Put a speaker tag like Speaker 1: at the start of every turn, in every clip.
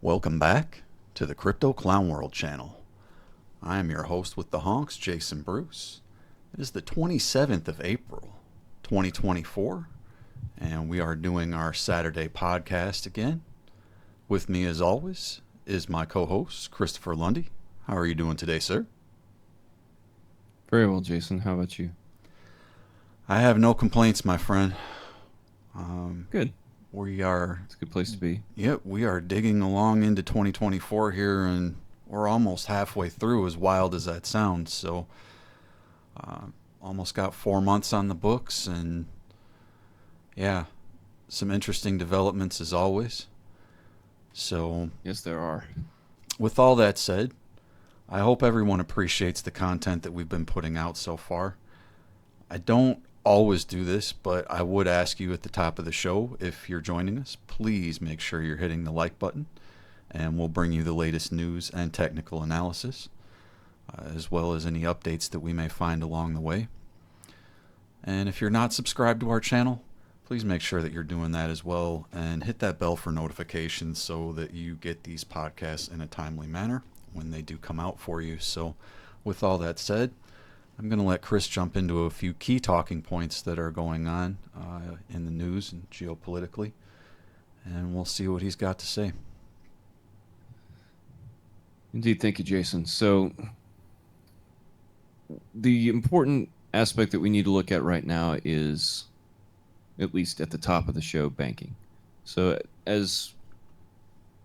Speaker 1: Welcome back to the Crypto Clown World channel. I am your host with the honks, Jason Bruce. It is the 27th of April, 2024, and we are doing our Saturday podcast again. With me, as always, is my co host, Christopher Lundy. How are you doing today, sir?
Speaker 2: Very well, Jason. How about you?
Speaker 1: I have no complaints, my friend. Um,
Speaker 2: Good.
Speaker 1: we are,
Speaker 2: It's a good place to be.
Speaker 1: yep, we are digging along into 2024 here, and we're almost halfway through, as wild as that sounds. So, Uh, almost got 4 months on the books, and yeah, some interesting developments as always. So,
Speaker 2: Yes, there are.
Speaker 1: with all that said, I hope everyone appreciates the content that we've been putting out so far. I don't always do this, but I would ask you at the top of the show, if you're joining us, please make sure you're hitting the like button, and we'll bring you the latest news and technical analysis, as well as any updates that we may find along the way. And if you're not subscribed to our channel, please make sure that you're doing that as well and hit that bell for notifications so that you get these podcasts in a timely manner when they do come out for you. So, with all that said, I'm going to let Chris jump into a few key talking points that are going on in the news and geopolitically, and we'll see what he's got to say.
Speaker 2: Indeed. Thank you, Jason. So, the important aspect that we need to look at right now is, at least at the top of the show, banking. So, as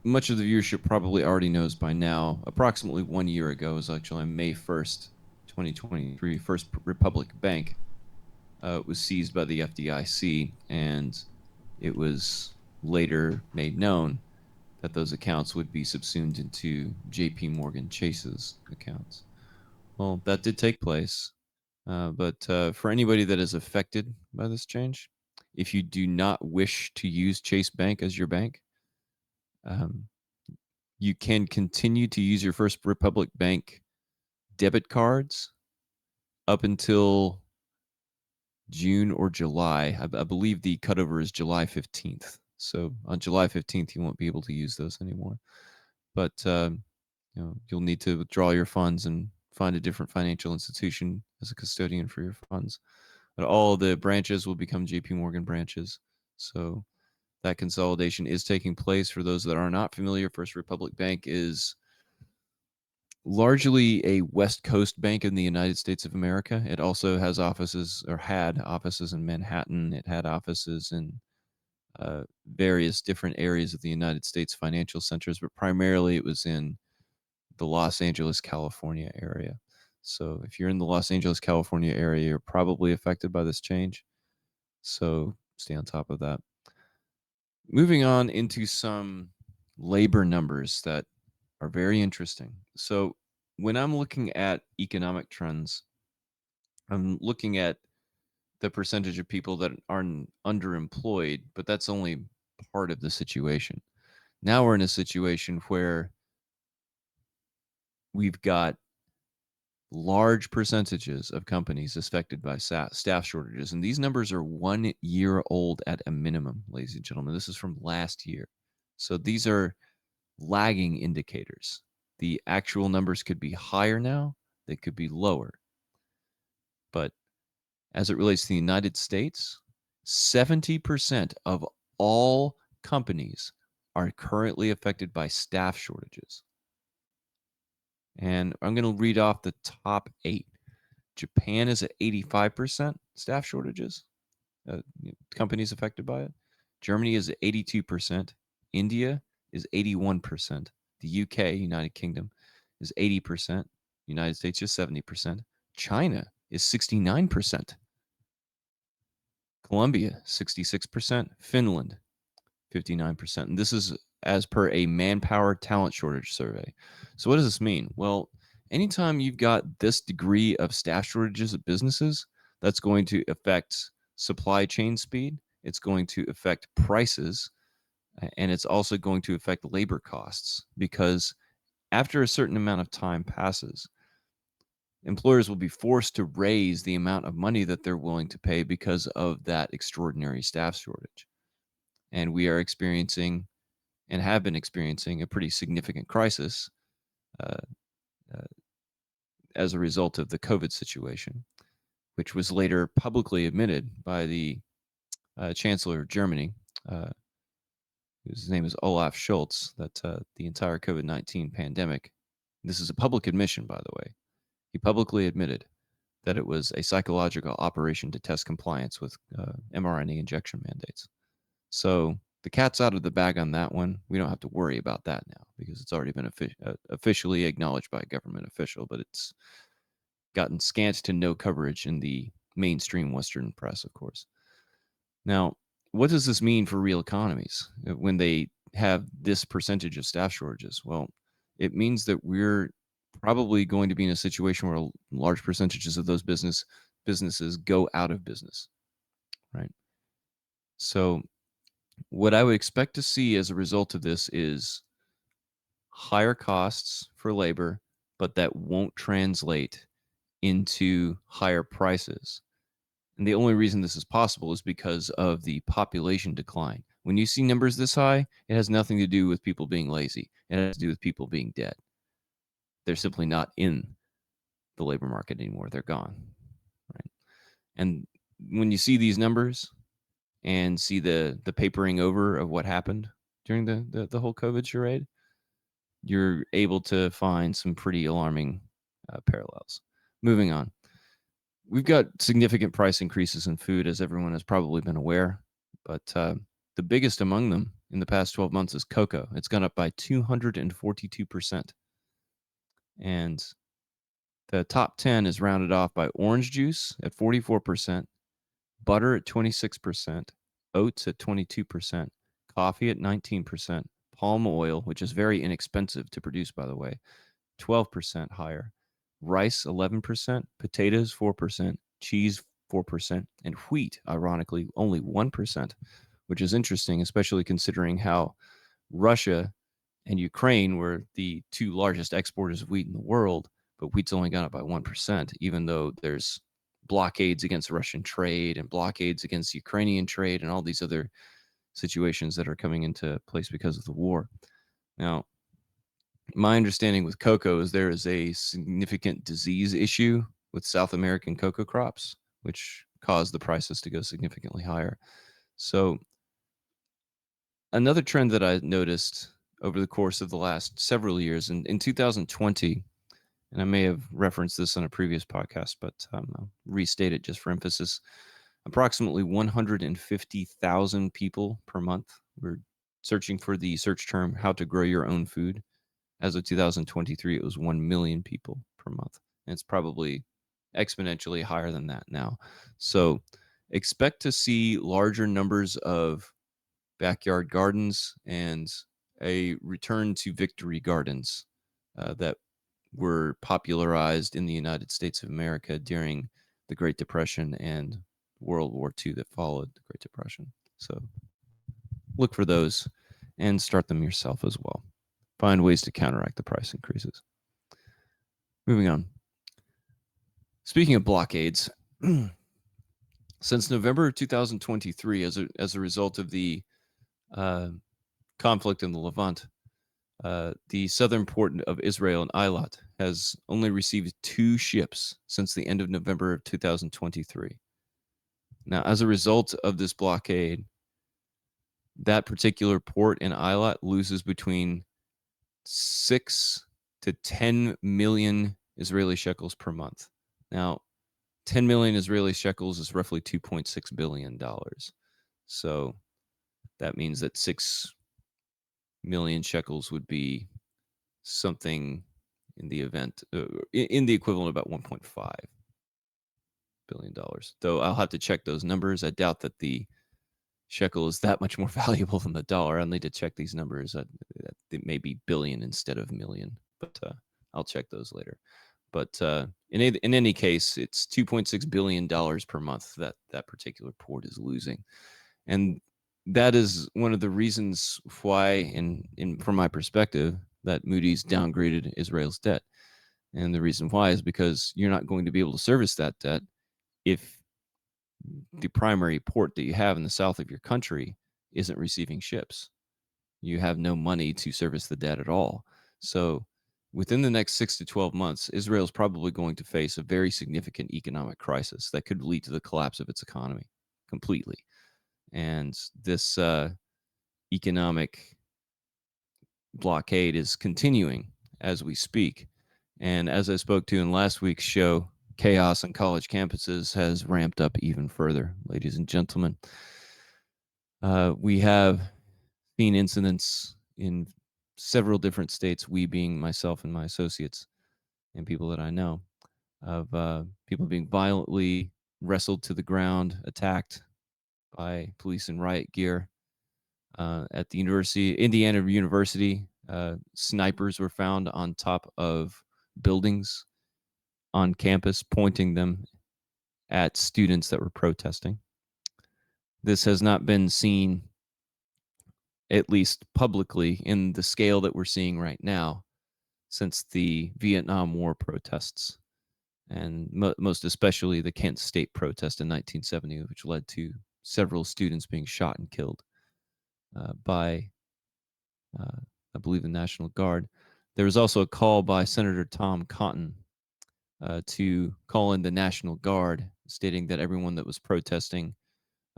Speaker 2: much of the viewership probably already knows by now, approximately 1 year ago was actually on May 1st, 2023, First Republic Bank was seized by the FDIC, and it was later made known that those accounts would be subsumed into JP Morgan Chase's accounts. Well, that did take place. But for anybody that is affected by this change, if you do not wish to use Chase Bank as your bank, um, you can continue to use your First Republic Bank debit cards up until June or July. I believe the cutover is July 15th. So on July 15th, you won't be able to use those anymore. But you'll need to withdraw your funds and find a different financial institution as a custodian for your funds. But all the branches will become JP Morgan branches. So that consolidation is taking place. For those that are not familiar, First Republic Bank is largely a West Coast bank in the United States of America. It also has offices, or had offices, in Manhattan. It had offices in various different areas of the United States financial centers, but primarily it was in the Los Angeles, California area. So if you're in the Los Angeles, California area, you're probably affected by this change. So stay on top of that. Moving on into some labor numbers that are very interesting. So when I'm looking at economic trends, I'm looking at the percentage of people that are underemployed, but that's only part of the situation. Now we're in a situation where we've got large percentages of companies affected by staff shortages. And these numbers are 1 year old at a minimum, ladies and gentlemen. This is from last year. So these are lagging indicators. The actual numbers could be higher now, they could be lower. But as it relates to the United States, 70% of all companies are currently affected by staff shortages. And I'm going to read off the top 8. Japan is at 85% staff shortages, companies affected by it. Germany is at 82%. India is 81%. The UK, United Kingdom, is 80%. United States is 70%. China is 69%. Colombia, 66%. Finland, 59%. And this is as per a manpower talent shortage survey. So what does this mean? Well, anytime you've got this degree of staff shortages at businesses, that's going to affect supply chain speed. It's going to affect prices, and it's also going to affect labor costs, because after a certain amount of time passes, employers will be forced to raise the amount of money that they're willing to pay because of that extraordinary staff shortage. And we are experiencing and have been experiencing a pretty significant crisis uh, uh, as a result of the COVID situation, which was later publicly admitted by the Chancellor of Germany, uh, whose name is Olaf Scholz, that the entire COVID-19 pandemic, this is a public admission, by the way, he publicly admitted that it was a psychological operation to test compliance with mRNA injection mandates. So the cat's out of the bag on that one. We don't have to worry about that now because it's already been officially acknowledged by a government official, but it's gotten scant to no coverage in the mainstream Western press, of course. Now, what does this mean for real economies when they have this percentage of staff shortages? Well, it means that we're probably going to be in a situation where large percentages of those businesses go out of business, right? So, what I would expect to see as a result of this is higher costs for labor, but that won't translate into higher prices. And the only reason this is possible is because of the population decline. When you see numbers this high, it has nothing to do with people being lazy. It has to do with people being dead. They're simply not in the labor market anymore. They're gone. Right. And when you see these numbers and see the papering over of what happened during the whole COVID charade, you're able to find some pretty alarming parallels. Moving on. We've got significant price increases in food, as everyone has probably been aware, but the biggest among them in the past 12 months is cocoa. It's gone up by 242%. And the top 10 is rounded off by orange juice at 44%, butter at 26%, oats at 22%, coffee at 19%, palm oil, which is very inexpensive to produce, by the way, 12% higher, rice 11%, potatoes 4%, cheese 4%, and wheat, ironically, only 1%, which is interesting, especially considering how Russia and Ukraine were the two largest exporters of wheat in the world, but wheat's only gone up by 1%, even though there's blockades against Russian trade and blockades against Ukrainian trade and all these other situations that are coming into place because of the war. Now, my understanding with cocoa is there is a significant disease issue with South American cocoa crops, which caused the prices to go significantly higher. So, another trend that I noticed over the course of the last several years, in 2020, and I may have referenced this on a previous podcast, but I'll restate it just for emphasis. Approximately 150,000 people per month were searching for the search term "how to grow your own food." As of 2023, it was 1 million people per month. And it's probably exponentially higher than that now. So expect to see larger numbers of backyard gardens and a return to victory gardens that were popularized in the United States of America during the Great Depression and World War II that followed the Great Depression. So look for those and start them yourself as well. Find ways to counteract the price increases. Moving on. Speaking of blockades, since November of 2023, as a result of the conflict in the Levant, the southern port of Israel in Eilat has only received 2 ships since the end of November of 2023. Now, as a result of this blockade, that particular port in Eilat loses between 6 to 10 million Israeli shekels per month. Now, 10 million Israeli shekels is roughly $2.6 billion. So that means that 6 million shekels would be something in the event, in the equivalent of about $1.5 billion. Though I'll have to check those numbers. I doubt that the shekel is that much more valuable than the dollar. I'll need to check these numbers. It may be billion instead of million, but I'll check those later. But in any case, it's $2.6 billion per month that particular port is losing. And that is one of the reasons why, from my perspective, that Moody's downgraded Israel's debt. And the reason why is because you're not going to be able to service that debt if the primary port that you have in the south of your country isn't receiving ships. you have no money to service the debt at all. So within the next 6 to 12 months, Israel is probably going to face a very significant economic crisis that could lead to the collapse of its economy completely. And this economic blockade is continuing as we speak. And as I spoke to in last week's show, chaos on college campuses has ramped up even further, ladies and gentlemen. We have seen incidents in several different states, we being myself and my associates and people that I know, of people being violently wrestled to the ground, attacked by police in riot gear. At the Indiana University, snipers were found on top of buildings on campus, pointing them at students that were protesting. This has not been seen, at least publicly, in the scale that we're seeing right now since the Vietnam War protests, and most especially the Kent State protest in 1970, which led to several students being shot and killed by, I believe, the National Guard. There was also a call by Senator Tom Cotton to call in the National Guard, stating that everyone that was protesting,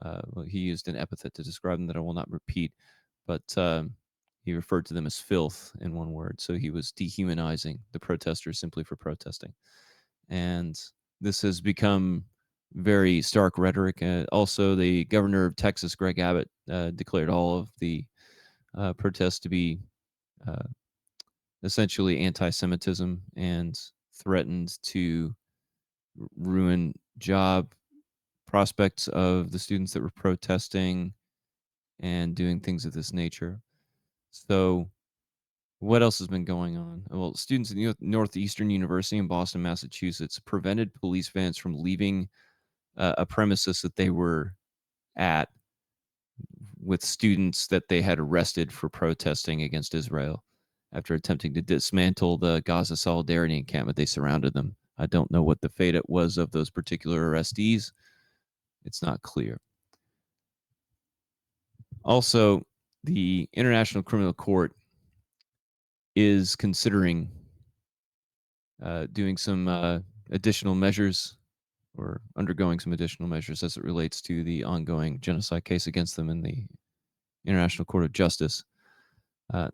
Speaker 2: well, he used an epithet to describe them that I will not repeat, but he referred to them as filth in one word. So he was dehumanizing the protesters simply for protesting. And this has become very stark rhetoric. Also, the governor of Texas, Greg Abbott, declared all of the protests to be essentially anti-Semitism and threatened to ruin job prospects of the students that were protesting and doing things of this nature. So what else has been going on? Well, students at Northeastern University in Boston, Massachusetts, prevented police vans from leaving a premises that they were at with students that they had arrested for protesting against Israel. After attempting to dismantle the Gaza Solidarity encampment, they surrounded them. I don't know what the fate it was of those particular arrestees. It's not clear. Also, the International Criminal Court is considering doing some additional measures, or undergoing some additional measures as it relates to the ongoing genocide case against them in the International Court of Justice.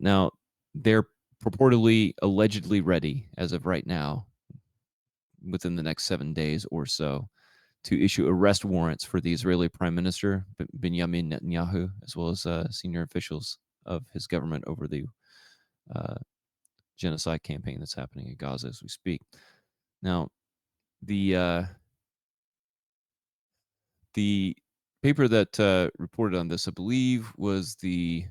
Speaker 2: Now, they're purportedly, allegedly ready, as of right now, within the next 7 days or so, to issue arrest warrants for the Israeli Prime Minister, Benjamin Netanyahu, as well as senior officials of his government over the genocide campaign that's happening in Gaza as we speak. Now, the paper that reported on this, I believe, was the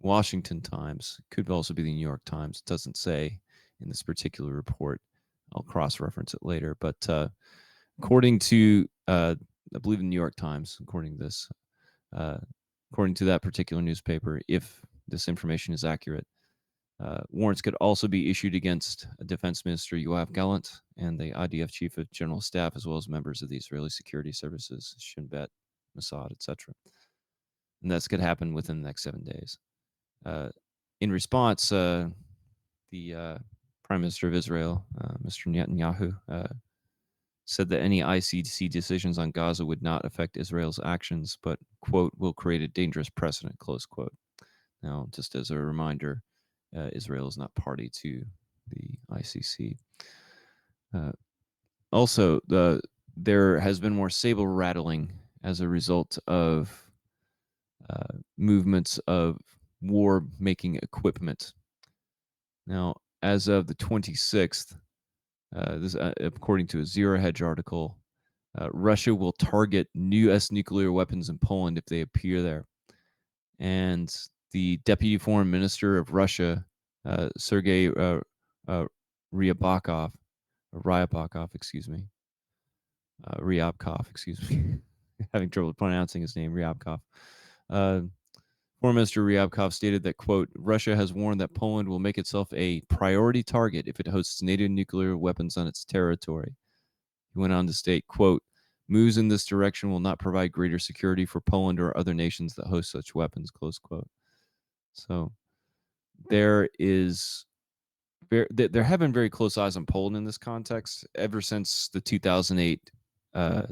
Speaker 2: Washington Times. Could also be the New York Times. It doesn't say in this particular report. I'll cross-reference it later. But according to, I believe, the New York Times, according to that particular newspaper, if this information is accurate, warrants could also be issued against Defense Minister Yoav Gallant and the IDF Chief of General Staff, as well as members of the Israeli Security Services, Shin Bet, Mossad, etc. And that's could happen within the next 7 days. In response, the Prime Minister of Israel, Mr. Netanyahu, said that any ICC decisions on Gaza would not affect Israel's actions, but, quote, will create a dangerous precedent, close quote. Now, just as a reminder, Israel is not party to the ICC. Also, there has been more saber rattling as a result of movements of war-making equipment. Now, as of the 26th, this according to a Zero Hedge article, Russia will target U.S. nuclear weapons in Poland if they appear there. And the Deputy Foreign Minister of Russia, Sergei Ryabkov, having trouble pronouncing his name, Ryabkov. Foreign Minister Ryabkov stated that, quote, Russia has warned that Poland will make itself a priority target if it hosts NATO nuclear weapons on its territory. He went on to state, quote, Moves in this direction will not provide greater security for Poland or other nations that host such weapons, close quote. So there have been very close eyes on Poland in this context ever since the 2008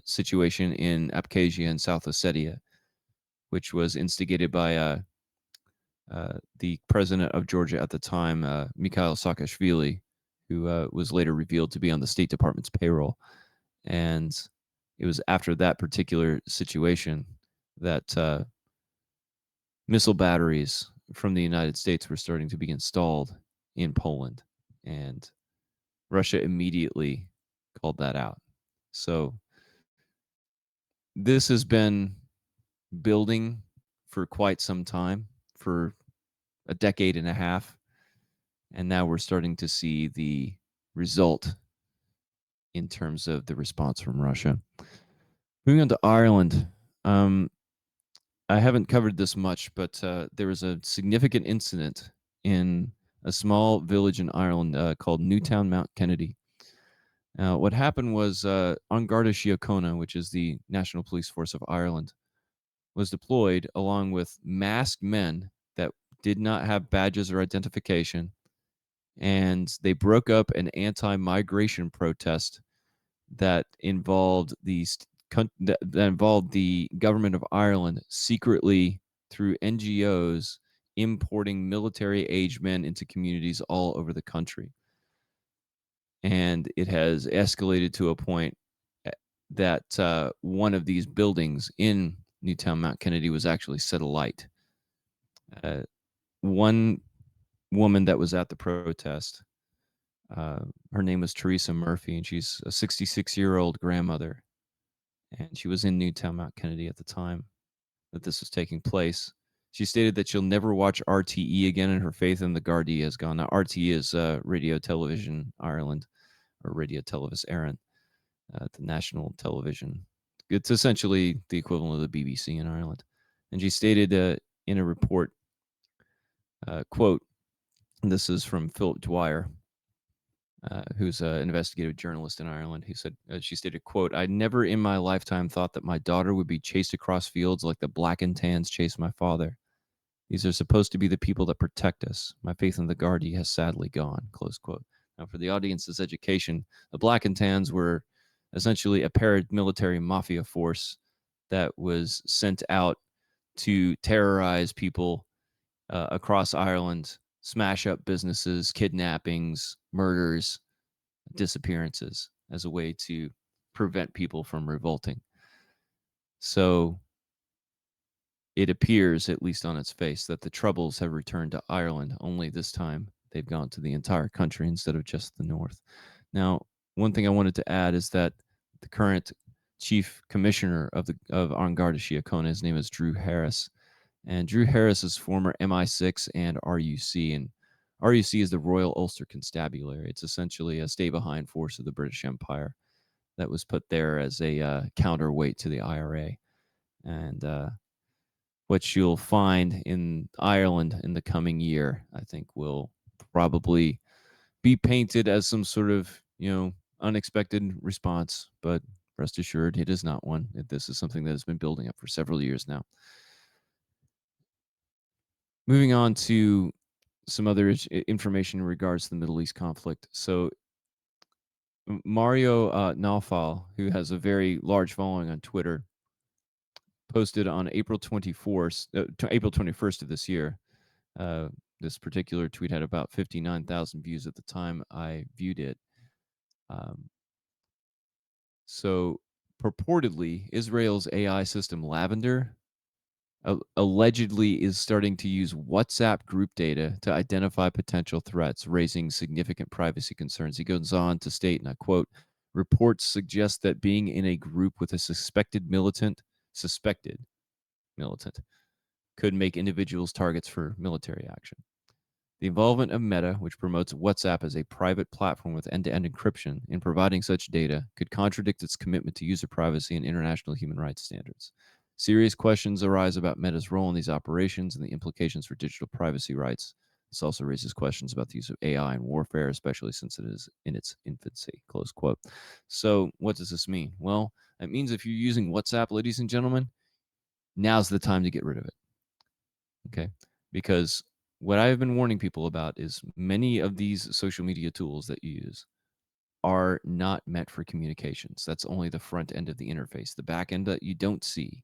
Speaker 2: situation in Abkhazia and South Ossetia, which was instigated by the president of Georgia at the time, Mikhail Saakashvili, who was later revealed to be on the State Department's payroll. And it was after that particular situation that missile batteries from the United States were starting to be installed in Poland. And Russia immediately called that out. So this has been building for quite some time, for a decade and a half. And now we're starting to see the result in terms of the response from Russia. Moving on to Ireland. I haven't covered this much, but there was a significant incident in a small village in Ireland called Newtown Mount Kennedy. What happened was An Garda Síochána, which is the National Police Force of Ireland, was deployed along with masked men that did not have badges or identification, and they broke up an anti-migration protest that involved that involved the government of Ireland secretly through NGOs importing military-aged men into communities all over the country. And it has escalated to a point that one of these buildings in Newtown Mount Kennedy was actually set alight. One woman that was at the protest, her name was Teresa Murphy, and she's a 66-year-old grandmother. And she was in Newtown Mount Kennedy at the time that this was taking place. She stated that she'll never watch RTE again, and her faith in the Gardaí has gone. Now, RTE is Radio Television Ireland, or Radio Televis Éireann, the national television. It's essentially the equivalent of the BBC in Ireland. And she stated in a report, quote, and this is from Philip Dwyer, who's an investigative journalist in Ireland. He said, she stated, quote, "I never in my lifetime thought that my daughter would be chased across fields like the black and tans chased my father. These are supposed to be the people that protect us. My faith in the Gardaí has sadly gone," close quote. Now, for the audience's education, the black and tans were essentially a paramilitary mafia force that was sent out to terrorize people across Ireland, smash up businesses, kidnappings, murders, disappearances as a way to prevent people from revolting. So it appears, at least on its face, that the troubles have returned to Ireland, only this time they've gone to the entire country instead of just the north. Now, one thing I wanted to add is that the current chief commissioner of An Garda Síochána, his name is Drew Harris. And Drew Harris is former MI6 and RUC. And RUC is the Royal Ulster Constabulary. It's essentially a stay-behind force of the British Empire that was put there as a counterweight to the IRA. And what you'll find in Ireland in the coming year, I think, will probably be painted as some sort of, unexpected response. But rest assured, it is not one. This is something that has been building up for several years now. Moving on to some other information in regards to the Middle East conflict. So Mario Naufal, who has a very large following on Twitter, posted on April 21st of this year. This particular tweet had about 59,000 views at the time I viewed it. So purportedly, Israel's AI system Lavender allegedly is starting to use WhatsApp group data to identify potential threats, raising significant privacy concerns. He goes on to state, and I quote, "Reports suggest that being in a group with a suspected militant could make individuals targets for military action. The involvement of Meta, which promotes WhatsApp as a private platform with end-to-end encryption, in providing such data could contradict its commitment to user privacy and international human rights standards. Serious questions arise about Meta's role in these operations and the implications for digital privacy rights. This also raises questions about the use of AI in warfare, especially since it is in its infancy," close quote. So what does this mean? Well, That means if you're using WhatsApp, ladies and gentlemen, now's the time to get rid of it. Okay. Because what I've been warning people about is many of these social media tools that you use are not meant for communications. That's only the front end of the interface. The back end that you don't see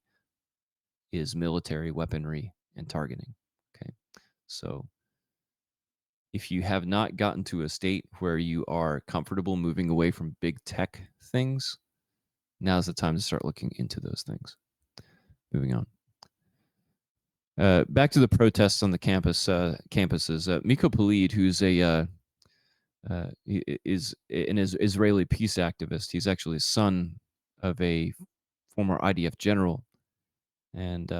Speaker 2: is military weaponry and targeting. Okay. So if you have not gotten to a state where you are comfortable moving away from big tech things, now's the time to start looking into those things. Moving on. Back to the protests on the campuses. Miko Palid, who's is an Israeli peace activist. He's actually a son of a former IDF general, and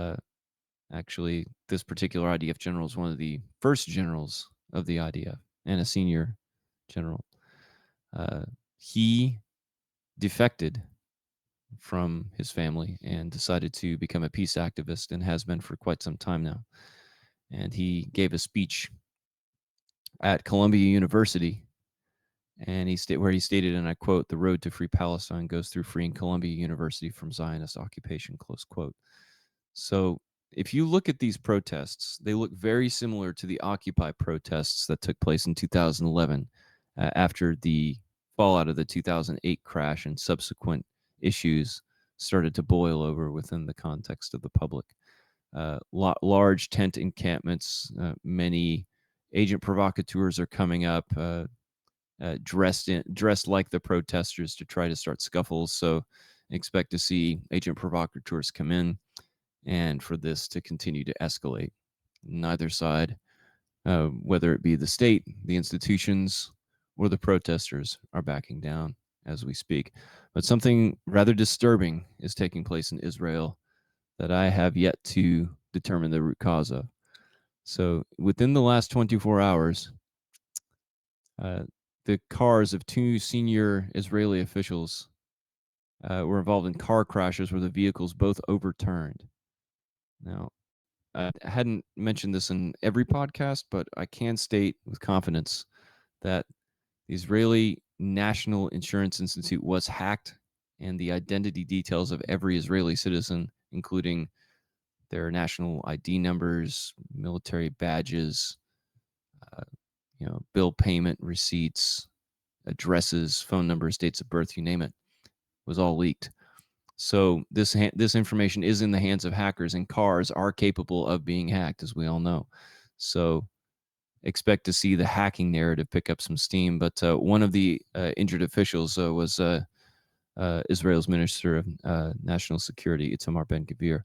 Speaker 2: actually, this particular IDF general is one of the first generals of the IDF and a senior general. He defected from his family and decided to become a peace activist and has been for quite some time now. And he gave a speech at Columbia University, and where he stated, and I quote, "The road to free Palestine goes through freeing Columbia University from Zionist occupation," close quote. So if you look at these protests, they look very similar to the Occupy protests that took place in 2011 after the fallout of the 2008 crash and subsequent issues started to boil over within the context of the public. Large tent encampments, many agent provocateurs are coming up, dressed like the protesters to try to start scuffles. So expect to see agent provocateurs come in and for this to continue to escalate. Neither side, whether it be the state, the institutions, or the protesters, are backing down as we speak. But something rather disturbing is taking place in Israel that I have yet to determine the root cause of. So within the last 24 hours, the cars of two senior Israeli officials were involved in car crashes where the vehicles both overturned. Now, I hadn't mentioned this in every podcast, but I can state with confidence that the Israeli National Insurance Institute was hacked, and the identity details of every Israeli citizen, including their national ID numbers, military badges, uh, bill payment receipts, addresses, phone numbers, dates of birth, you name it, was all leaked. So this information is in the hands of hackers, and cars are capable of being hacked, as we all know. So expect to see the hacking narrative pick up some steam. But one of the injured officials was Israel's Minister of National Security, Itamar Ben-Gvir.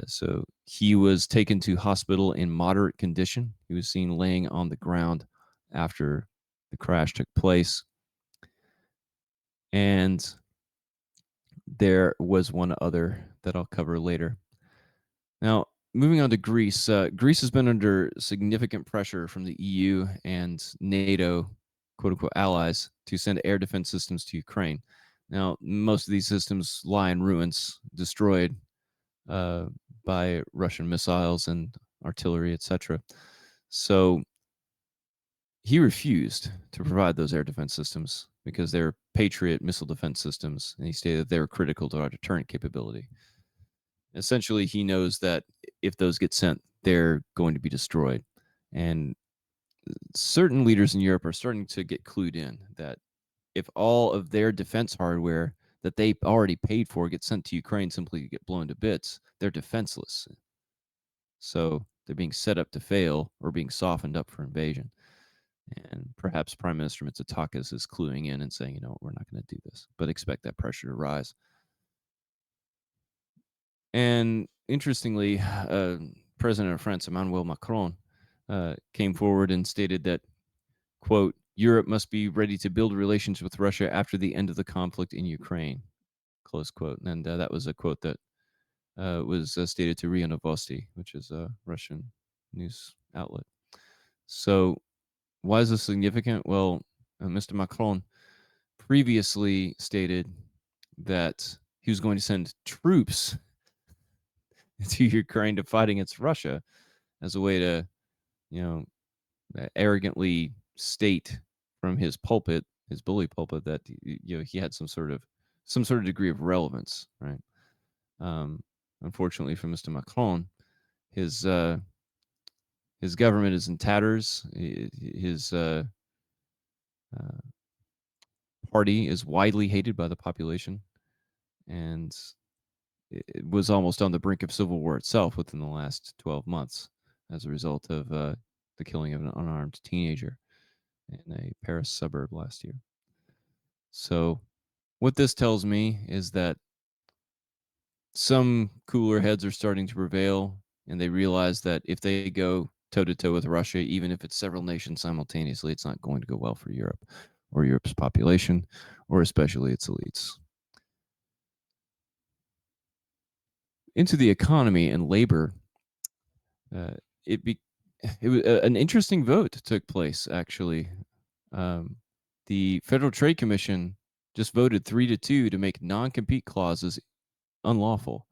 Speaker 2: So he was taken to hospital in moderate condition. He was seen laying on the ground after the crash took place. And there was one other that I'll cover later. Now, moving on to Greece. Greece has been under significant pressure from the EU and NATO, quote unquote, allies to send air defense systems to Ukraine. Now, most of these systems lie in ruins, destroyed by Russian missiles and artillery, etc. So he refused to provide those air defense systems because they're Patriot missile defense systems, and he stated they were critical to our deterrent capability. Essentially, he knows that if those get sent, they're going to be destroyed. And certain leaders in Europe are starting to get clued in that if all of their defense hardware that they already paid for gets sent to Ukraine simply to get blown to bits, they're defenseless. So they're being set up to fail or being softened up for invasion. And perhaps Prime Minister Mitsotakis is cluing in and saying, we're not going to do this, but expect that pressure to rise. And interestingly, President of France, Emmanuel Macron, came forward and stated that, quote, Europe must be ready to build relations with Russia after the end of the conflict in Ukraine, close quote. And that was a quote that was stated to RIA Novosti, which is a Russian news outlet. So why is this significant? Well, Mr. Macron previously stated that he was going to send troops to Ukraine to fight against Russia as a way to, arrogantly state from his pulpit, his bully pulpit, that he had some sort of some sort of degree of relevance, right? Unfortunately for Mr. Macron, his government is in tatters. His party is widely hated by the population, and it was almost on the brink of civil war itself within the last 12 months as a result of the killing of an unarmed teenager in a Paris suburb last year. So what this tells me is that some cooler heads are starting to prevail, and they realize that if they go toe to toe with Russia, even if it's several nations simultaneously, it's not going to go well for Europe or Europe's population, or especially its elites. Into the economy and labor, it was an interesting vote took place, actually. The Federal Trade Commission just voted 3-2 to make non-compete clauses unlawful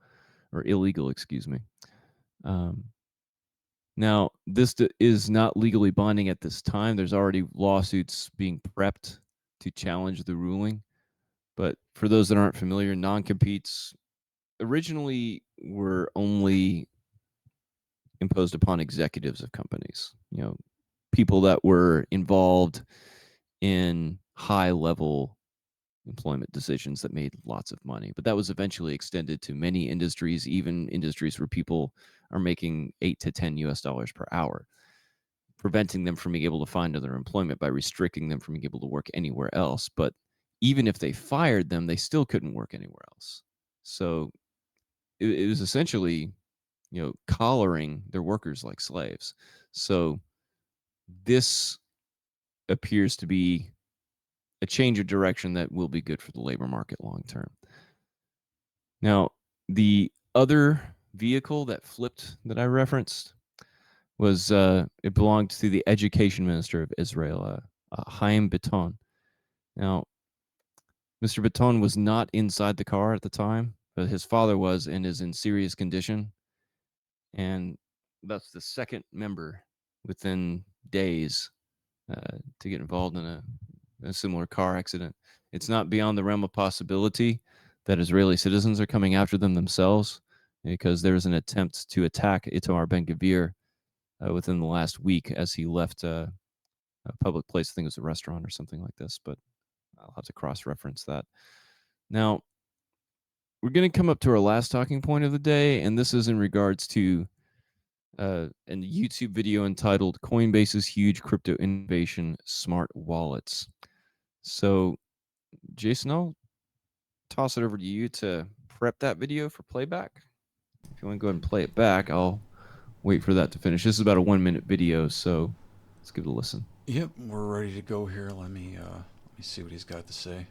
Speaker 2: or illegal, excuse me. Now, this is not legally binding at this time. There's already lawsuits being prepped to challenge the ruling. But for those that aren't familiar, non-competes originally were only imposed upon executives of companies, people that were involved in high-level employment decisions that made lots of money. But that was eventually extended to many industries, even industries where people are making $8 to $10 per hour, preventing them from being able to find other employment by restricting them from being able to work anywhere else. But even if they fired them, they still couldn't work anywhere else. So it was essentially, collaring their workers like slaves. So this appears to be a change of direction that will be good for the labor market long term. Now, the other vehicle that flipped that I referenced was it belonged to the education minister of Israel, Chaim Beton. Now, Mr. Beton was not inside the car at the time, but his father was and is in serious condition. And that's the second member within days to get involved in a similar car accident. It's not beyond the realm of possibility that Israeli citizens are coming after them themselves, because there was an attempt to attack Itamar Ben-Gvir within the last week as he left a public place. I think it was a restaurant or something like this, but I'll have to cross-reference that. Now, we're going to come up to our last talking point of the day, and this is in regards to a YouTube video entitled Coinbase's Huge Crypto Innovation Smart Wallets. So, Jason, I'll toss it over to you to prep that video for playback. If you want to go ahead and play it back, I'll wait for that to finish. This is about a 1-minute video, so let's give it a listen.
Speaker 1: Yep, we're ready to go here. Let me see what he's got to say.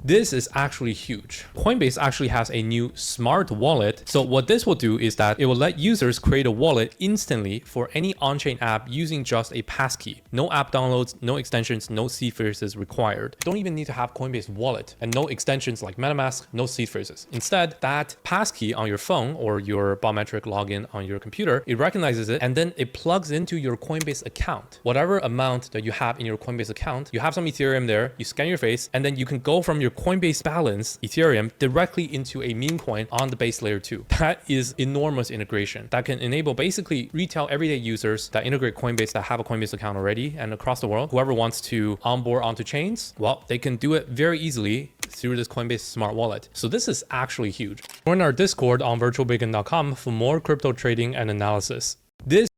Speaker 3: This is actually huge. Coinbase actually has a new smart wallet. So what this will do is that it will let users create a wallet instantly for any on-chain app using just a passkey. No app downloads, no extensions, no seed phrases required. You don't even need to have Coinbase wallet and no extensions like MetaMask, no seed phrases. Instead, that passkey on your phone or your biometric login on your computer, it recognizes it and then it plugs into your Coinbase account. Whatever amount that you have in your Coinbase account, you have some Ethereum there, you scan your face, and then you can go from your Coinbase balance Ethereum directly into a meme coin on the base layer 2. That is enormous integration that can enable basically retail everyday users that integrate Coinbase, that have a Coinbase account already and across the world. Whoever wants to onboard onto chains, well, they can do it very easily through this Coinbase smart wallet. So this is actually huge. Join our Discord on virtualbacon.com for more crypto trading and analysis.
Speaker 2: Thank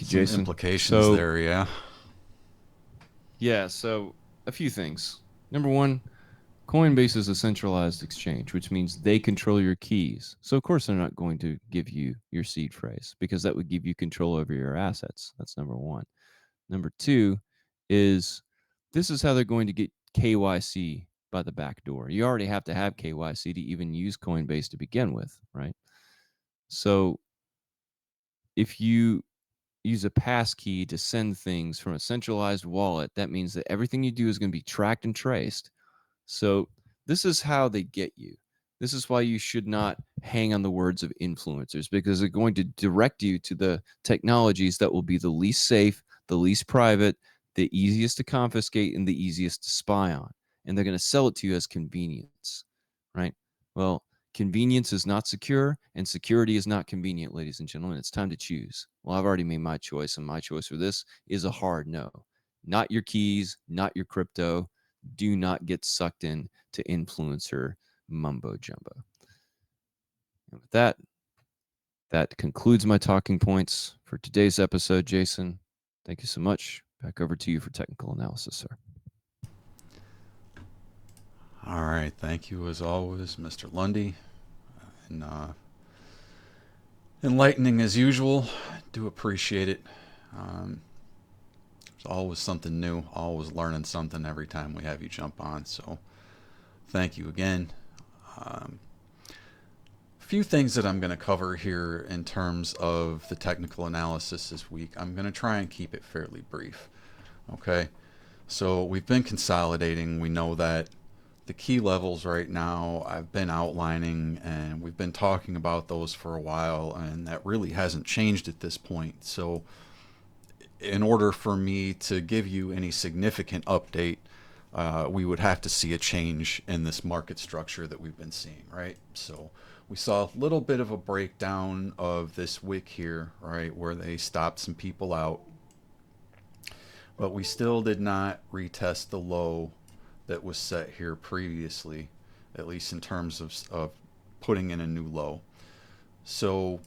Speaker 2: you, Jason.
Speaker 1: Some implications there, yeah.
Speaker 2: Yeah, so a few things. Number one, Coinbase is a centralized exchange, which means they control your keys. So of course they're not going to give you your seed phrase because that would give you control over your assets. That's number one. Number two is this is how they're going to get KYC by the back door. You already have to have KYC to even use Coinbase to begin with, right? So if you use a passkey to send things from a centralized wallet, that means that everything you do is going to be tracked and traced. So this is how they get you. This is why you should not hang on the words of influencers, because they're going to direct you to the technologies that will be the least safe, the least private, the easiest to confiscate and the easiest to spy on. And they're going to sell it to you as convenience, right? Well, convenience is not secure, and security is not convenient, ladies and gentlemen. It's time to choose. Well, I've already made my choice, and my choice for this is a hard no. Not your keys, not your crypto. Do not get sucked in to influencer mumbo jumbo. And with that, that concludes my talking points for today's episode, Jason. Thank you so much. Back over to you for technical analysis, sir.
Speaker 1: All right. Thank you, as always, Mr. Lundy. And enlightening as usual. Do appreciate it. There's always something new, always learning something every time we have you jump on. So thank you again. A few things that I'm going to cover here in terms of the technical analysis this week. I'm going to try and keep it fairly brief. Okay. So we've been consolidating. We know that the key levels right now I've been outlining, and we've been talking about those for a while, and that really hasn't changed at this point. So in order for me to give you any significant update, we would have to see a change in this market structure that we've been seeing, right? So we saw a little bit of a breakdown of this wick here, right, where they stopped some people out, but we still did not retest the low that was set here previously, at least in terms of putting in a new low. So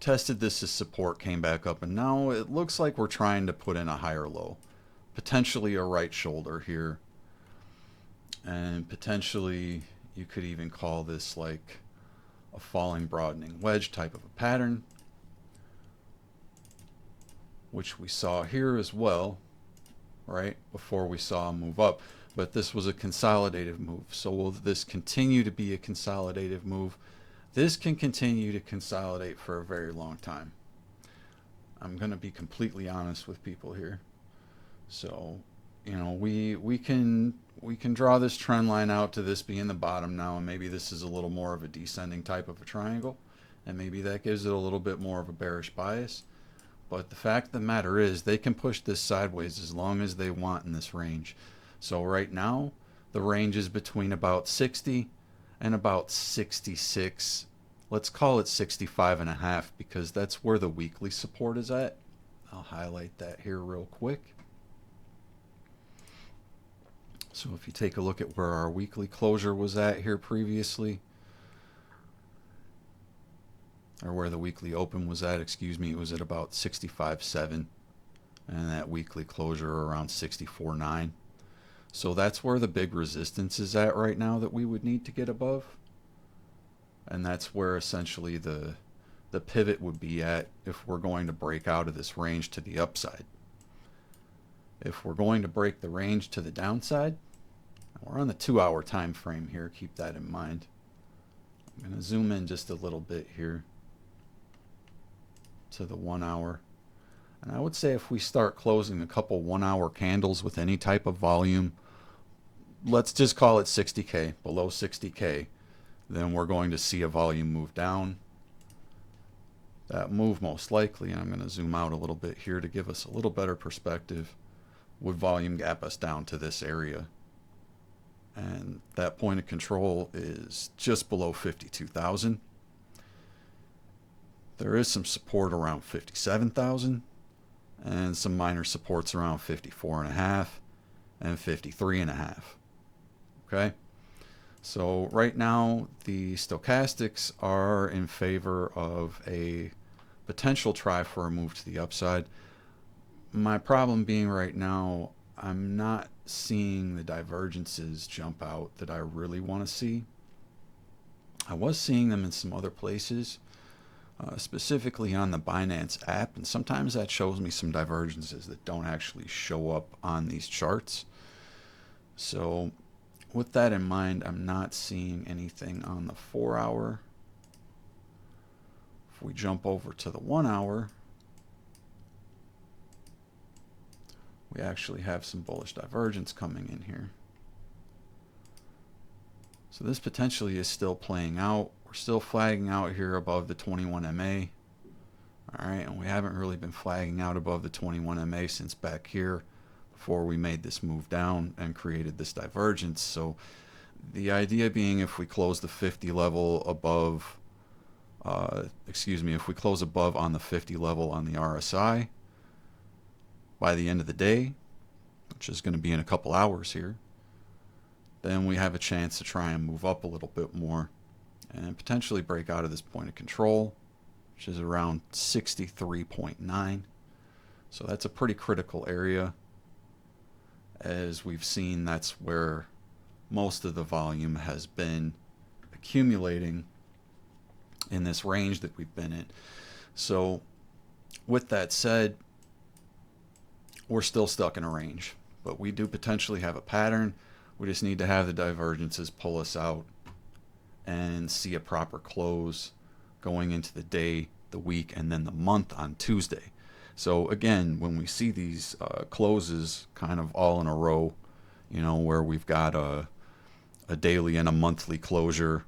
Speaker 1: tested this as support, came back up, and now it looks like we're trying to put in a higher low, potentially a right shoulder here, and potentially you could even call this like a falling broadening wedge type of a pattern, which we saw here as well, right, before we saw a move up. But this was a consolidative move. So will this continue to be a consolidative move? This can continue to consolidate for a very long time. I'm going to be completely honest with people here. So, you know, we can draw this trend line out to this being the bottom now, and maybe this is a little more of a descending type of a triangle, and maybe that gives it a little bit more of a bearish bias. But the fact of the matter is they can push this sideways as long as they want in this range. So right now, the range is between about 60 and about 66. Let's call it 65.5 because that's where the weekly support is at. I'll highlight that here real quick. So if you take a look at where our weekly closure was at here previously, or where the weekly open was at, excuse me, it was at about 65.7, and that weekly closure around 64.9. So that's where the big resistance is at right now that we would need to get above. And that's where essentially the pivot would be at if we're going to break out of this range to the upside. If we're going to break the range to the downside, we're on the 2-hour time frame here, keep that in mind. I'm going to zoom in just a little bit here to the 1 hour. And I would say if we start closing a couple 1 hour candles with any type of volume, let's just call it 60K, below 60K, then we're going to see a volume move down. That move most likely, and I'm going to zoom out a little bit here to give us a little better perspective, would volume gap us down to this area. And that point of control is just below 52,000. There is some support around 57,000 and some minor supports around 54.5 and 53.5. Okay? So right now the stochastics are in favor of a potential try for a move to the upside. My problem being right now, I'm not seeing the divergences jump out that I really want to see. I was seeing them in some other places, specifically on the Binance app, and sometimes that shows me some divergences that don't actually show up on these charts. So with that in mind, I'm not seeing anything on the 4 hour. If we jump over to the 1 hour, we actually have some bullish divergence coming in here. So this potentially is still playing out. We're still flagging out here above the 21 MA. All right, and we haven't really been flagging out above the 21 MA since back here before we made this move down and created this divergence. So the idea being, if we close the 50 level above, if we close above on the 50 level on the RSI by the end of the day, which is going to be in a couple hours here, then we have a chance to try and move up a little bit more and potentially break out of this point of control, which is around 63.9. So that's a pretty critical area. As we've seen, that's where most of the volume has been accumulating in this range that we've been in. So with that said, we're still stuck in a range, but we do potentially have a pattern. We just need to have the divergences pull us out and see a proper close going into the day, the week, and then the month on Tuesday. So again, when we see these closes kind of all in a row, where we've got a daily and a monthly closure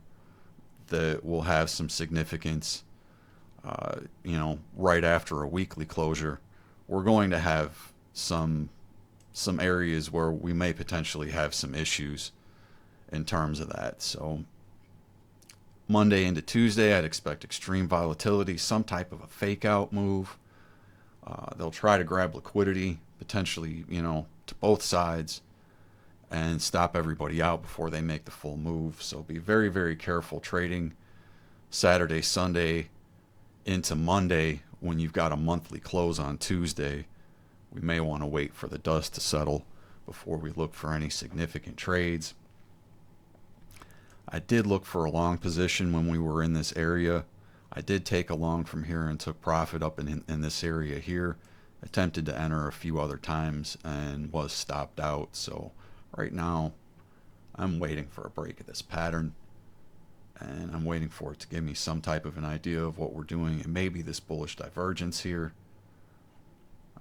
Speaker 1: that will have some significance, right after a weekly closure, we're going to have some areas where we may potentially have some issues in terms of that. So Monday into Tuesday, I'd expect extreme volatility, some type of a fake out move. They'll try to grab liquidity, potentially, to both sides, and stop everybody out before they make the full move. So be very, very careful trading Saturday, Sunday into Monday when you've got a monthly close on Tuesday. We may want to wait for the dust to settle before we look for any significant trades. I did look for a long position when we were in this area. I did take a long from here and took profit up in this area here. Attempted to enter a few other times and was stopped out. So right now I'm waiting for a break of this pattern, and I'm waiting for it to give me some type of an idea of what we're doing, and maybe this bullish divergence here.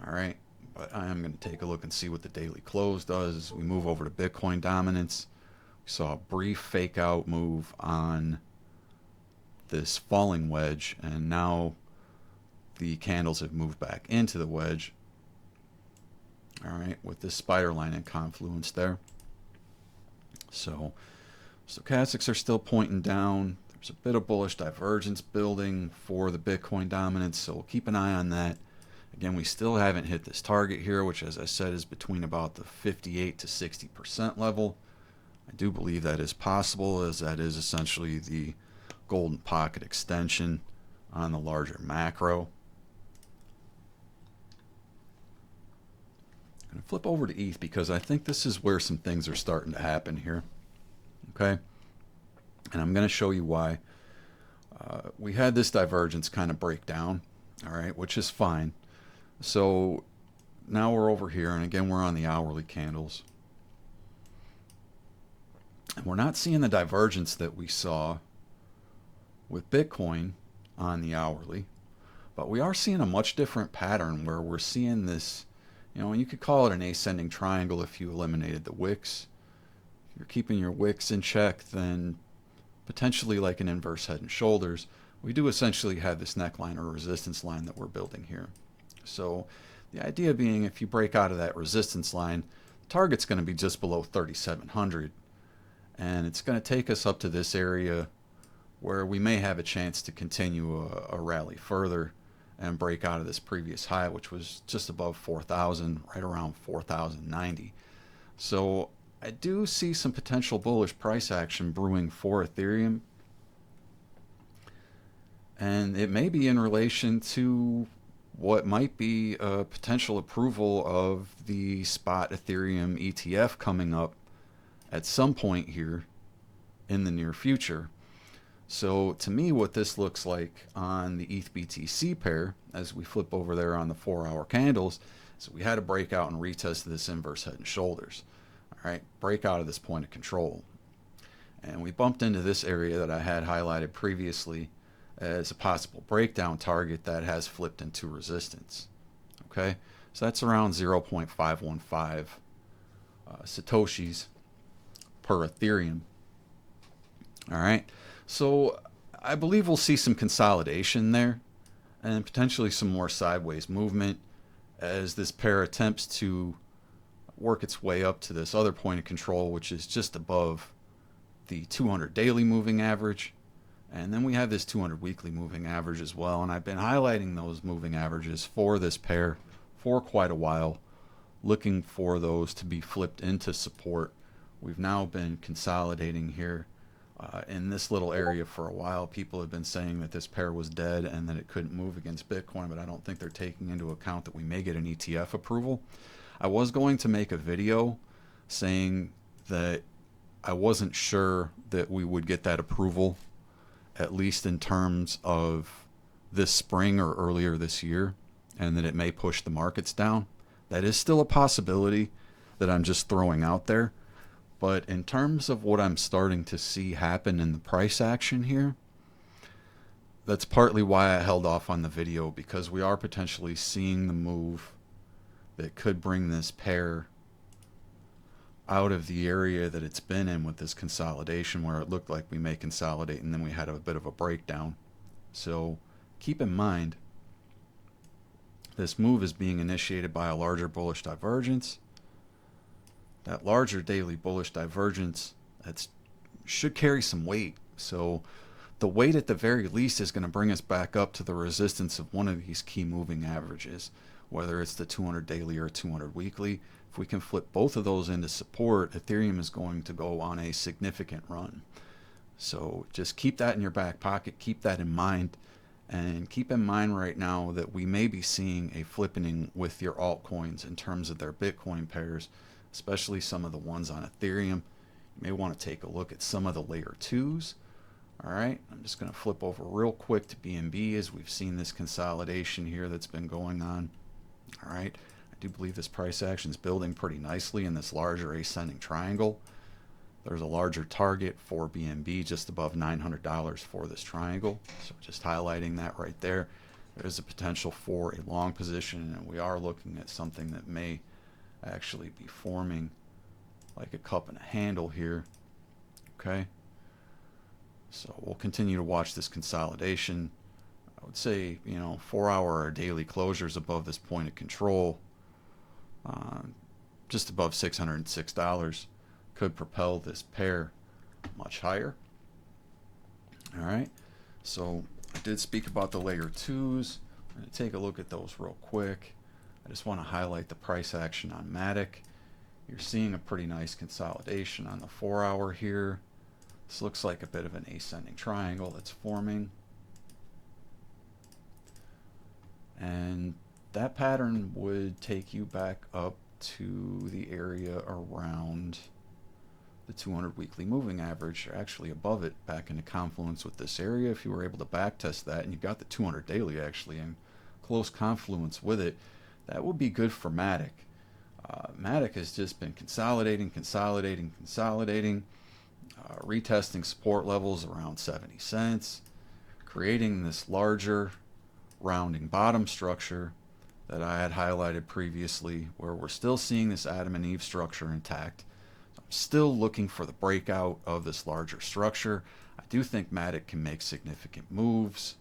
Speaker 1: All right, but I am going to take a look and see what the daily close does as we move over to Bitcoin dominance. We saw a brief fake out move on this falling wedge, and now the candles have moved back into the wedge. All right, with this spider line and confluence there. So stochastics are still pointing down. There's a bit of bullish divergence building for the Bitcoin dominance, so we'll keep an eye on that. Again, we still haven't hit this target here, which, as I said, is between about the 58 to 60% level. I do believe that is possible, as that is essentially the golden pocket extension on the larger macro. I'm going to flip over to ETH because I think this is where some things are starting to happen here. Okay, and I'm going to show you why. We had this divergence kind of break down, all right, which is fine. So now we're over here, and again, we're on the hourly candles. And we're not seeing the divergence that we saw with Bitcoin on the hourly, but we are seeing a much different pattern where we're seeing this, and you could call it an ascending triangle if you eliminated the wicks. If you're keeping your wicks in check, then potentially like an inverse head and shoulders, we do essentially have this neckline or resistance line that we're building here. So the idea being, if you break out of that resistance line, the target's going to be just below 3,700, and it's going to take us up to this area where we may have a chance to continue a rally further and break out of this previous high, which was just above 4,000, right around 4,090. So I do see some potential bullish price action brewing for Ethereum, and it may be in relation to what might be a potential approval of the spot Ethereum ETF coming up at some point here in the near future. So to me, what this looks like on the ETH BTC pair, as we flip over there on the 4-hour candles, is we had a breakout and retest of this inverse head and shoulders. All right, break out of this point of control. And we bumped into this area that I had highlighted previously as a possible breakdown target that has flipped into resistance. Okay, so that's around 0.515 Satoshis per Ethereum. All right, so I believe we'll see some consolidation there, and potentially some more sideways movement as this pair attempts to work its way up to this other point of control, which is just above the 200 daily moving average. And then we have this 200 weekly moving average as well. And I've been highlighting those moving averages for this pair for quite a while, looking for those to be flipped into support. We've now been consolidating here in this little area for a while. People have been saying that this pair was dead and that it couldn't move against Bitcoin, but I don't think they're taking into account that we may get an ETF approval. I was going to make a video saying that I wasn't sure that we would get that approval, at least in terms of this spring or earlier this year, and that it may push the markets down. That is still a possibility that I'm just throwing out there. But in terms of what I'm starting to see happen in the price action here, that's partly why I held off on the video, because we are potentially seeing the move that could bring this pair out of the area that it's been in with this consolidation, where it looked like we may consolidate and then we had a bit of a breakdown. So keep in mind, this move is being initiated by a larger bullish divergence. That larger daily bullish divergence should carry some weight. So the weight at the very least is going to bring us back up to the resistance of one of these key moving averages, whether it's the 200 daily or 200 weekly. If we can flip both of those into support, Ethereum is going to go on a significant run. So just keep that in your back pocket, keep that in mind, and keep in mind right now that we may be seeing a flippening with your altcoins in terms of their Bitcoin pairs, especially some of the ones on Ethereum. You may want to take a look at some of the layer 2s. All right, I'm just going to flip over real quick to BNB as we've seen this consolidation here that's been going on. All right, I do believe this price action is building pretty nicely in this larger ascending triangle. There's a larger target for BNB just above $900 for this triangle. So just highlighting that right there. There's a potential for a long position, and we are looking at something that may actually be forming like a cup and a handle here. Okay, so we'll continue to watch this consolidation. I would say, 4-hour or daily closures above this point of control, just above $606, could propel this pair much higher. All right, so I did speak about the layer 2s. I'm going to take a look at those real quick. I just want to highlight the price action on Matic. You're seeing a pretty nice consolidation on the 4-hour here. This looks like a bit of an ascending triangle that's forming. And that pattern would take you back up to the area around the 200 weekly moving average, or actually above it, back into confluence with this area. If you were able to backtest that, and you've got the 200 daily actually in close confluence with it, that would be good for Matic. Matic has just been consolidating, retesting support levels around 70 cents, creating this larger rounding bottom structure that I had highlighted previously, where we're still seeing this Adam and Eve structure intact. I'm still looking for the breakout of this larger structure. I do think Matic can make significant moves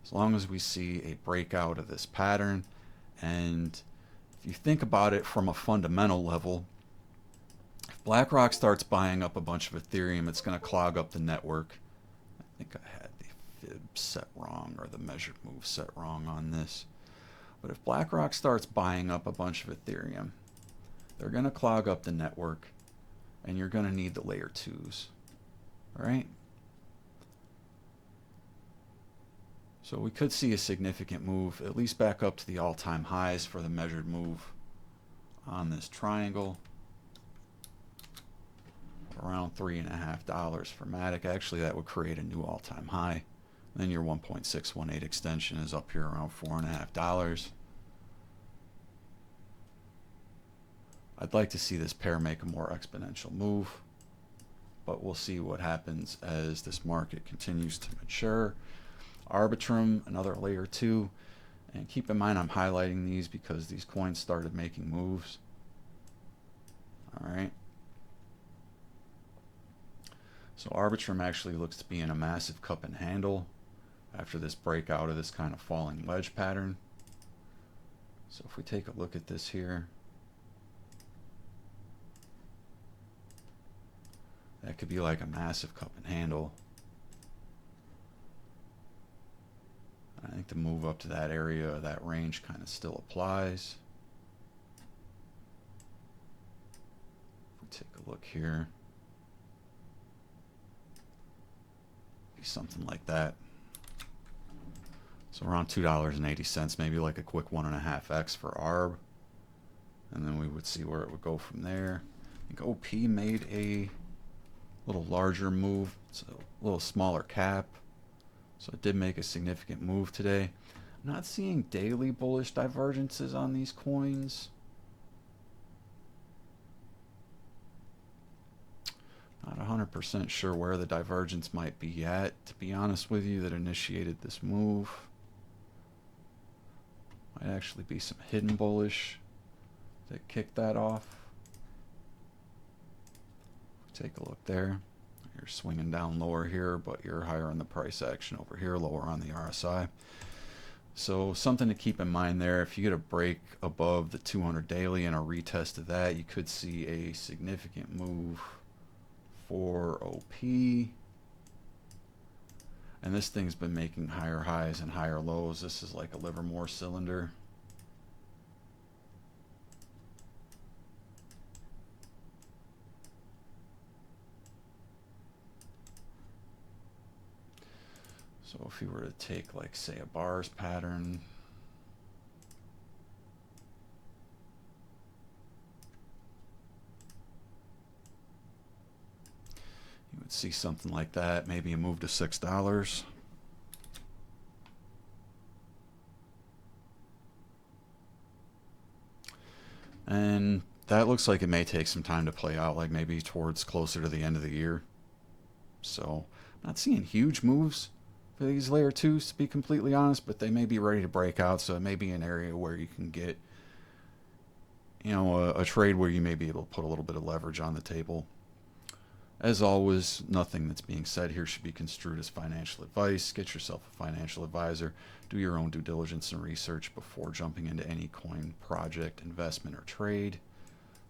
Speaker 1: as long as we see a breakout of this pattern. And if you think about it from a fundamental level, if BlackRock starts buying up a bunch of Ethereum, it's going to clog up the network. I think I had the fib set wrong, or the measured move set wrong on this. But if BlackRock starts buying up a bunch of Ethereum, they're going to clog up the network, and you're going to need the layer 2s. All right? So we could see a significant move, at least back up to the all-time highs for the measured move on this triangle. Around $3.50 for Matic. Actually, that would create a new all-time high. Then your 1.618 extension is up here around $4.50. I'd like to see this pair make a more exponential move, but we'll see what happens as this market continues to mature. Arbitrum, another layer 2, and keep in mind I'm highlighting these because these coins started making moves. All right. So Arbitrum actually looks to be in a massive cup and handle. after this breakout of this kind of falling wedge pattern. So if we take a look at this here, that could be like a massive cup and handle. I think the move up to that area, that range kind of still applies. If we take a look here, be something like that. So around $2.80, maybe like a quick 1.5x for ARB. And then we would see where it would go from there. I think OP made a little larger move. It's a little smaller cap. So it did make a significant move today. I'm not seeing daily bullish divergences on these coins. Not 100% sure where the divergence might be at, to be honest with you, that initiated this move. Might actually be some hidden bullish that kicked that off. Take a look there. You're swinging down lower here, but you're higher on the price action over here, lower on the RSI. So something to keep in mind there. If you get a break above the 200 daily and a retest of that, you could see a significant move for OP. And this thing's been making higher highs and higher lows. This is like a Livermore cylinder. So if you were to take, like, say, a bars pattern, you would see something like that, maybe a move to $6. And that looks like it may take some time to play out, like maybe towards closer to the end of the year. So not seeing huge moves for these layer 2s, to be completely honest, but they may be ready to break out, so it may be an area where you can get, you know, a trade where you may be able to put a little bit of leverage on the table. As always, nothing that's being said here should be construed as financial advice. Get yourself a financial advisor. Do your own due diligence and research before jumping into any coin project, investment, or trade.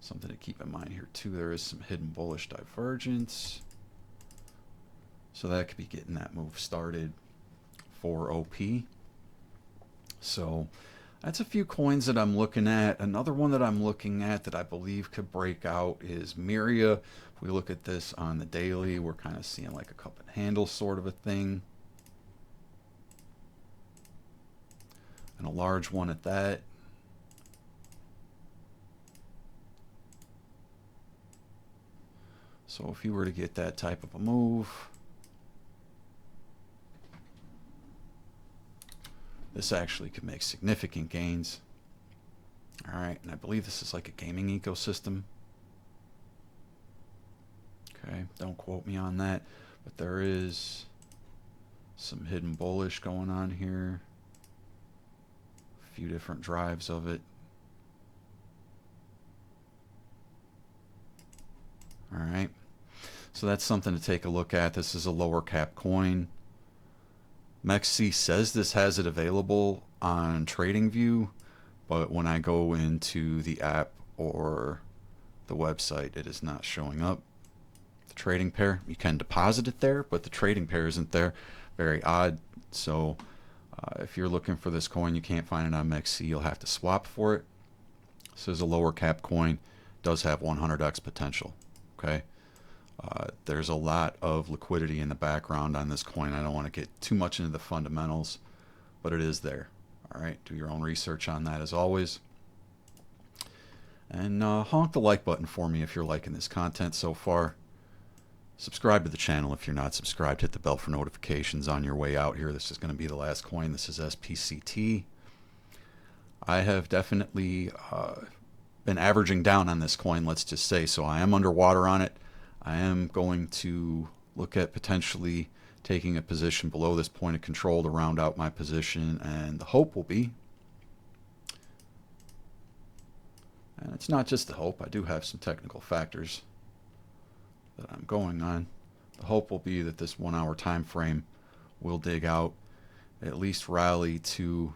Speaker 1: Something to keep in mind here too, there is some hidden bullish divergence. So that could be getting that move started for OP. So that's a few coins that I'm looking at. Another one that I'm looking at that I believe could break out is Miria. If we look at this on the daily, we're kind of seeing like a cup and handle sort of a thing. And a large one at that. So if you were to get that type of a move, this actually could make significant gains. All right, and I believe this is like a gaming ecosystem. Okay, don't quote me on that, but there is some hidden bullish going on here. A few different drives of it. All right, so that's something to take a look at. This is a lower cap coin. MEXC says this has it available on TradingView, but when I go into the app or the website, it is not showing up. The trading pair, you can deposit it there, but the trading pair isn't there. Very odd. So if you're looking for this coin, you can't find it on MEXC, you'll have to swap for it. This is a lower cap coin, does have 100x potential. Okay. There's a lot of liquidity in the background on this coin. I don't want to get too much into the fundamentals, but it is there. All right, do your own research on that as always. And honk the like button for me if you're liking this content so far. Subscribe to the channel if you're not subscribed. Hit the bell for notifications on your way out here. This is going to be the last coin. This is SPCT. I have definitely been averaging down on this coin, let's just say, so I am underwater on it. I am going to look at potentially taking a position below this point of control to round out my position, and the hope will be, and it's not just the hope, I do have some technical factors that I'm going on. The hope will be that this 1 hour time frame will dig out at least rally to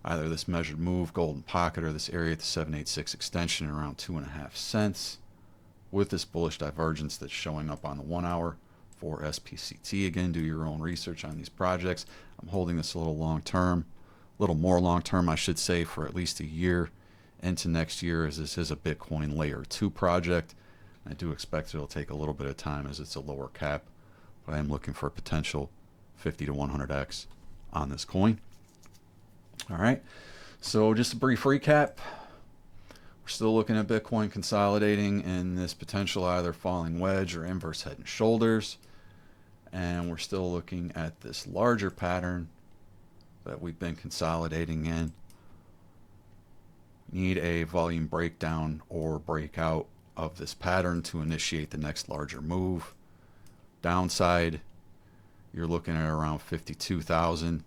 Speaker 1: either this measured move, golden pocket, or this area at the 786 extension around 2.5 cents with this bullish divergence that's showing up on the 1 hour for SPCT. Again, do your own research on these projects. I'm holding this a little long term, a little more long term, I should say, for at least a year into next year, as this is a Bitcoin layer 2 project. I do expect it'll take a little bit of time as it's a lower cap, but I am looking for a potential 50 to 100x on this coin. All right, so just a brief recap. We're still looking at Bitcoin consolidating in this potential either falling wedge or inverse head and shoulders. And we're still looking at this larger pattern that we've been consolidating in. Need a volume breakdown or breakout of this pattern to initiate the next larger move. Downside, you're looking at around 52,000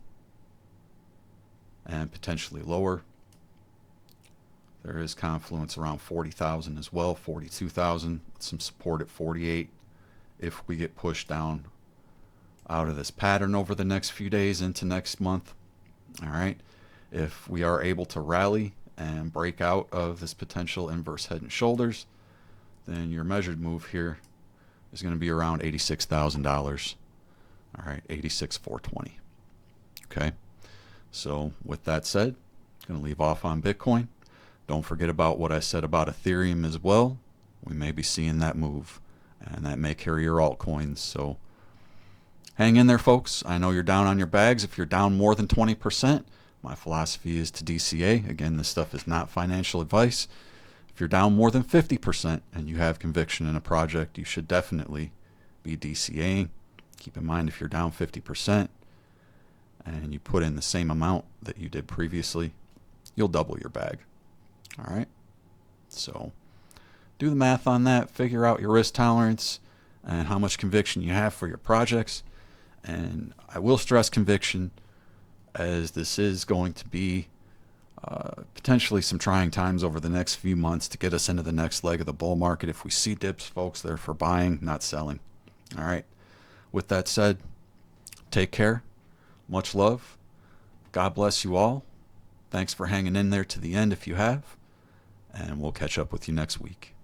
Speaker 1: and potentially lower. There is confluence around 40,000 as well, 42,000, some support at 48 if we get pushed down out of this pattern over the next few days into next month. All right, if we are able to rally and break out of this potential inverse head and shoulders, then your measured move here is going to be around $86,000. All right, 86,420. Okay, so with that said, I'm going to leave off on Bitcoin. Don't forget about what I said about Ethereum as well. We may be seeing that move, and that may carry your altcoins. So hang in there, folks. I know you're down on your bags. If you're down more than 20%, my philosophy is to DCA. Again, this stuff is not financial advice. If you're down more than 50% and you have conviction in a project, you should definitely be DCAing. Keep in mind, if you're down 50% and you put in the same amount that you did previously, you'll double your bag. All right, so do the math on that, figure out your risk tolerance and how much conviction you have for your projects. And I will stress conviction, as this is going to be potentially some trying times over the next few months to get us into the next leg of the bull market. If we see dips, folks, they're for buying, not selling. All right, with that said, take care, much love, God bless you all. Thanks for hanging in there to the end if you have. And we'll catch up with you next week.